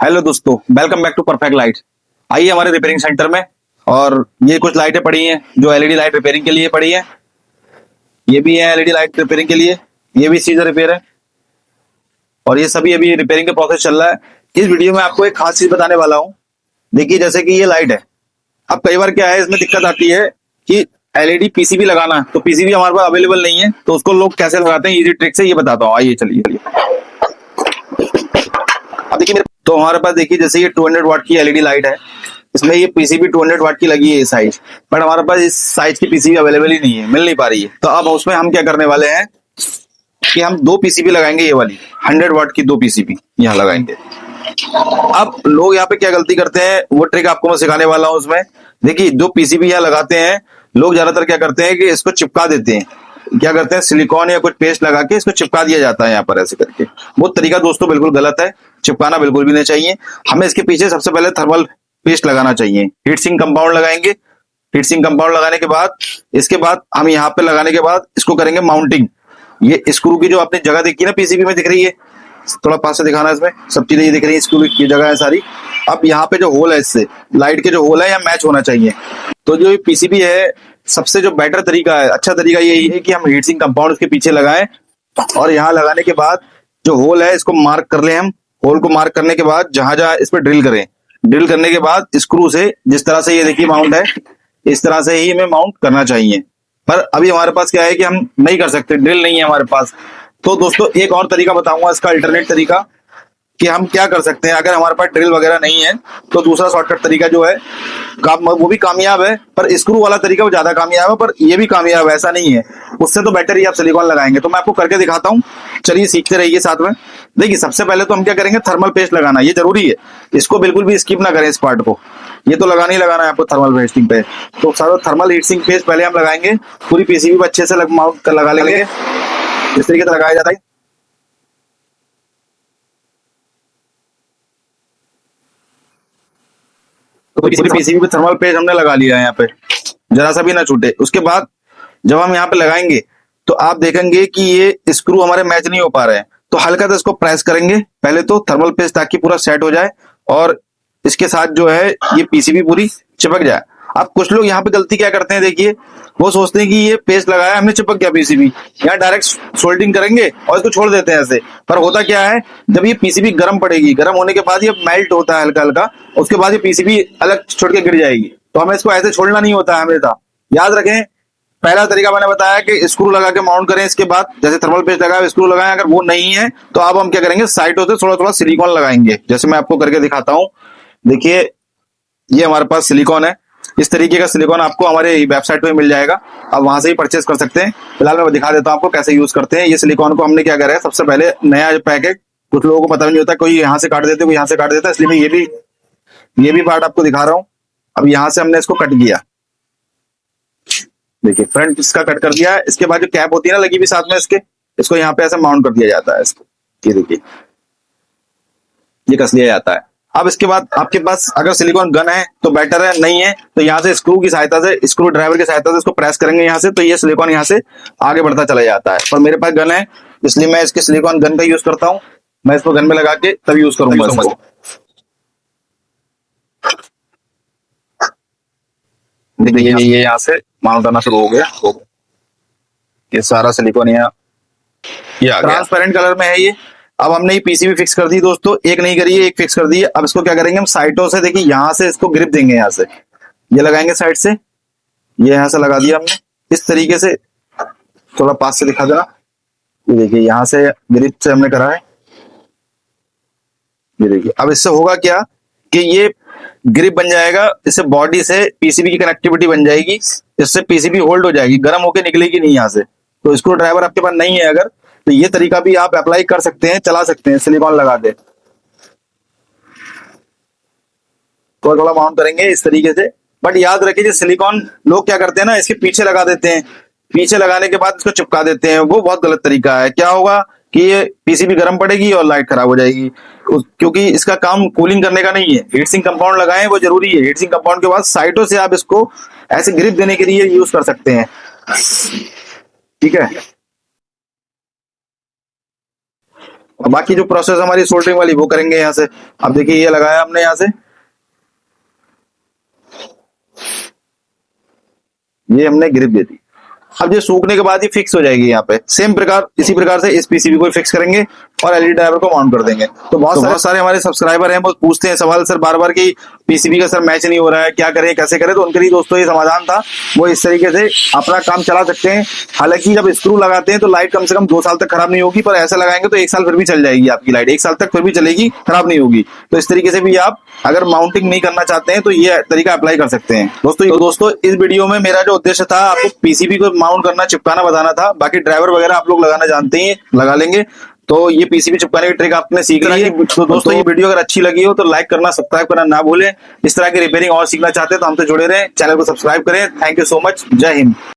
Hello दोस्तों, welcome back to perfect light. आइए हमारे रिपेयरिंग सेंटर में। और ये कुछ लाइटें पड़ी हैं जो एलईडी लाइट रिपेयरिंग के लिए पड़ी है। ये भी है एलईडी लाइट रिपेयरिंग के लिए, ये भी सीजर रिपेयर है और ये सभी अभी रिपेयरिंग का प्रोसेस चल रहा है। इस वीडियो में आपको एक खास चीज बताने वाला हूँ। देखिए, जैसे कि ये लाइट है। अब कई बार क्या है, इसमें दिक्कत आती है कि एलईडी पीसीबी लगाना है, तो पीसीबी हमारे पास अवेलेबल नहीं है, तो उसको लोग कैसे लगाते हैं इजी ट्रिक से ये बताता हूँ। आइए चलिए। अब देखिए तो हमारे पास देखिए, जैसे ये 200 वाट की एलईडी लाइट है, इसमें ये पीसीबी 200 वाट की लगी है ये साइज, बट हमारे पास इस साइज की पीसीबी अवेलेबल ही नहीं है, मिल नहीं पा रही है। तो अब उसमें हम क्या करने वाले हैं कि हम दो पीसीबी लगाएंगे, ये वाली 100 वाट की दो पीसीबी यहाँ लगाएंगे। अब लोग यहाँ पे क्या गलती करते हैं, वो ट्रिक आपको मैं सिखाने वाला हूँ उसमें। देखिए, जो पीसीबी यहाँ लगाते हैं, लोग ज्यादातर क्या करते हैं कि इसको चिपका देते हैं। क्या करते हैं, सिलिकॉन या कुछ पेस्ट लगा के इसको चिपका दिया जाता है यहाँ पर ऐसे करके। वो तरीका दोस्तों बिल्कुल गलत है, चिपकाना बिल्कुल भी नहीं चाहिए। हमें इसके पीछे सबसे पहले थर्मल पेस्ट लगाना चाहिए, हीट सिंक कंपाउंड लगाएंगे। हीट सिंक कंपाउंड लगाने के बाद, इसके बाद हम यहाँ पे लगाने के बाद इसको करेंगे माउंटिंग। ये स्क्रू की जो आपने जगह देखी ना पीसीबी में दिख रही है, थोड़ा पास से दिखाना, इसमें सब चीजें ये दिख रही है, स्क्रू की जगह है सारी। अब यहाँ पे जो होल है, इससे लाइट के जो होल है यहाँ मैच होना चाहिए। तो जो ये पीसीबी है, सबसे जो बेटर तरीका है, अच्छा तरीका यही है कि हम हीट सिंक कंपाउंड उसके पीछे लगाएं और यहाँ लगाने के बाद जो होल है इसको मार्क कर लें हम। होल को मार्क करने के बाद जहां जहां इस पर ड्रिल करें। ड्रिल करने के बाद स्क्रू से जिस तरह से ये देखिए माउंट है, इस तरह से ही हमें माउंट करना चाहिए। पर अभी हमारे पास क्या है कि हम नहीं कर सकते, ड्रिल नहीं है हमारे पास। तो दोस्तों एक और तरीका बताऊंगा इसका, अल्टरनेट तरीका कि हम क्या कर सकते हैं। अगर हमारे पास ड्रिल वगैरह नहीं है तो दूसरा शॉर्टकट तरीका जो है वो भी कामयाब है, पर स्क्रू वाला तरीका वो ज्यादा कामयाब है, पर ये भी कामयाब है, ऐसा नहीं है। उससे तो बेटर ही आप सिलिकॉन लगाएंगे। तो मैं आपको करके दिखाता हूँ, चलिए सीखते रहिए साथ में। देखिए, सबसे पहले तो हम क्या करेंगे, थर्मल पेस्ट लगाना, ये जरूरी है, इसको बिल्कुल भी स्किप ना करें इस पार्ट को। ये तो लगाना ही लगाना है आपको थर्मल पेस्टिंग पे। तो सारा थर्मल हीटिंग पेस्ट पहले हम लगाएंगे, पूरी पीसीबी पे अच्छे से माउंट कर लगा लेंगे, इस तरीके से लगाया जाता है। तो पीसीबी पे थर्मल पेस्ट हमने लगा लिया है यहाँ पे, जरा सा भी ना छूटे। उसके बाद जब हम यहाँ पे लगाएंगे तो आप देखेंगे कि ये स्क्रू हमारे मैच नहीं हो पा रहे हैं, तो हल्का सा इसको प्रेस करेंगे पहले तो थर्मल पेस्ट, ताकि पूरा सेट हो जाए और इसके साथ जो है ये पीसीबी पूरी चिपक जाए। अब कुछ लोग यहाँ पे गलती क्या करते हैं, देखिए, वो सोचते हैं कि ये पेस्ट लगाया हमने, चिपक गया पीसीबी, यहाँ डायरेक्ट सोल्डिंग करेंगे और इसको छोड़ देते हैं ऐसे। पर होता क्या है, जब ये पीसीबी गर्म पड़ेगी, गर्म होने के बाद ये मेल्ट होता है हल्का हल्का, उसके बाद ये पीसीबी अलग छोड़ के गिर जाएगी। तो हमें इसको ऐसे छोड़ना नहीं होता है हमेशा, याद रखें। पहला तरीका मैंने बताया कि स्क्रू लगा के माउंट करें, इसके बाद जैसे थर्मल पेस्ट लगाया स्क्रू लगाएं। अगर वो नहीं है तो अब हम क्या करेंगे, साइडों से थोड़ा थोड़ा सिलिकॉन लगाएंगे, जैसे मैं आपको करके दिखाता हूँ। देखिए, ये हमारे पास सिलिकॉन है, इस तरीके का सिलिकॉन आपको हमारे वेबसाइट पे मिल जाएगा, आप वहां से ही परचेज कर सकते हैं। फिलहाल मैं दिखा देता हूँ आपको कैसे यूज करते हैं। ये सिलिकॉन को हमने क्या करा है, सबसे पहले नया पैकेट, कुछ लोगों को पता नहीं होता, कोई यहाँ से काट देते, कोई यहाँ से काट देता, इसलिए मैं ये भी पार्ट आपको दिखा रहा हूँ। अब यहाँ से हमने इसको कट किया, देखिए फ्रंट इसका कट कर दिया है। इसके बाद जो कैप होती है ना लगी हुई साथ में इसके, इसको यहाँ पे ऐसे माउंट कर दिया जाता है इसको, ये देखिए ये कस लिया जाता है। अब इसके बाद आपके पास अगर सिलिकॉन गन है तो बेटर है, नहीं है तो यहाँ से स्क्रू की सहायता से, स्क्रू ड्राइवर की सहायता से इसको प्रेस करेंगे यहाँ से, तो ये सिलिकॉन यहाँ से आगे बढ़ता चला जाता है। पर मेरे पास गन है, इसलिए मैं इसके सिलिकॉन गन का यूज करता हूँ। मैं इसको गन में लगा के तब यूज करूंगा इसको। देखिए ये यहाँ से माउंट आना शुरू हो गया, ये सारा सिलिकॉन यहाँ ट्रांसपेरेंट कलर में है ये। अब हमने ये पीसीबी फिक्स कर दी दोस्तों, एक नहीं करी है, एक फिक्स कर दी है। अब इसको क्या करेंगे, हम साइडों से, देखिए यहाँ से इसको ग्रिप देंगे, यहाँ से ये लगाएंगे साइड से, ये यहाँ से लगा दिया हमने इस तरीके से। थोड़ा पास से दिखा देना, ये देखिए यहाँ से ग्रिप से हमने करा है, ये देखिए। अब इससे होगा क्या कि ये ग्रिप बन जाएगा, इससे बॉडी से पीसीबी की कनेक्टिविटी बन जाएगी, इससे पीसीबी होल्ड हो जाएगी, गर्म होकर निकलेगी नहीं यहाँ से। तो स्क्रू ड्राइवर आपके पास नहीं है अगर, तो ये तरीका भी आप अप्लाई कर सकते हैं, चला सकते हैं सिलिकॉन लगा के। थोड़ा थोड़ा माउंट करेंगे इस तरीके से। बट याद रखिए, सिलिकॉन लोग क्या करते हैं ना, इसके पीछे लगा देते हैं, पीछे लगाने के बाद इसको चिपका देते हैं, वो बहुत गलत तरीका है। क्या होगा कि ये पीसीबी गर्म पड़ेगी और लाइट खराब हो जाएगी, क्योंकि इसका काम कूलिंग करने का नहीं है। हीट सिंक कंपाउंड लगाएं, वो जरूरी है। हीट सिंक कंपाउंड के बाद साइडों से आप इसको ऐसे ग्रिप देने के लिए यूज कर सकते हैं, ठीक है। और बाकी जो प्रोसेस हमारी सोल्डरिंग वाली वो करेंगे यहाँ से। अब देखिए ये लगाया हमने यहाँ से, ये हमने ग्रिप दे दी। अब ये सूखने के बाद ही फिक्स हो जाएगी यहाँ पे। सेम प्रकार इसी प्रकार से इस पीसीबी को फिक्स करेंगे और एलईडी ड्राइवर को माउंट कर देंगे। तो बहुत सारे हमारे सब्सक्राइबर हैं, वो पूछते हैं सवाल सर बार बार कि पीसीबी का सर मैच नहीं हो रहा है, क्या करें कैसे करें। तो उनके लिए दोस्तों ये समाधान था, वो इस तरीके से अपना काम चला सकते हैं। हालांकि जब स्क्रू लगाते हैं तो लाइट कम से कम 2 साल तक खराब नहीं होगी, पर ऐसा लगाएंगे तो 1 साल फिर भी चल जाएगी आपकी लाइट, 1 साल तक फिर भी चलेगी, खराब नहीं होगी। तो इस तरीके से भी आप अगर माउंटिंग नहीं करना चाहते हैं तो ये तरीका अप्लाई कर सकते हैं दोस्तों इस वीडियो में मेरा जो उद्देश्य था आपको पीसीबी को माउंट करना, चिपकाना बताना था। बाकी ड्राइवर वगैरह आप लोग लगाना जानते हैं, लगा लेंगे। तो ये पीसीबी चिपकाने की ट्रिक आपने सीख ली है। तो दोस्तों ये वीडियो अगर अच्छी लगी हो तो लाइक करना, सब्सक्राइब करना ना भूलें। इस तरह की रिपेयरिंग और सीखना चाहते हैं तो हमसे जुड़े रहें, चैनल को सब्सक्राइब करें। थैंक यू सो मच, जय हिंद।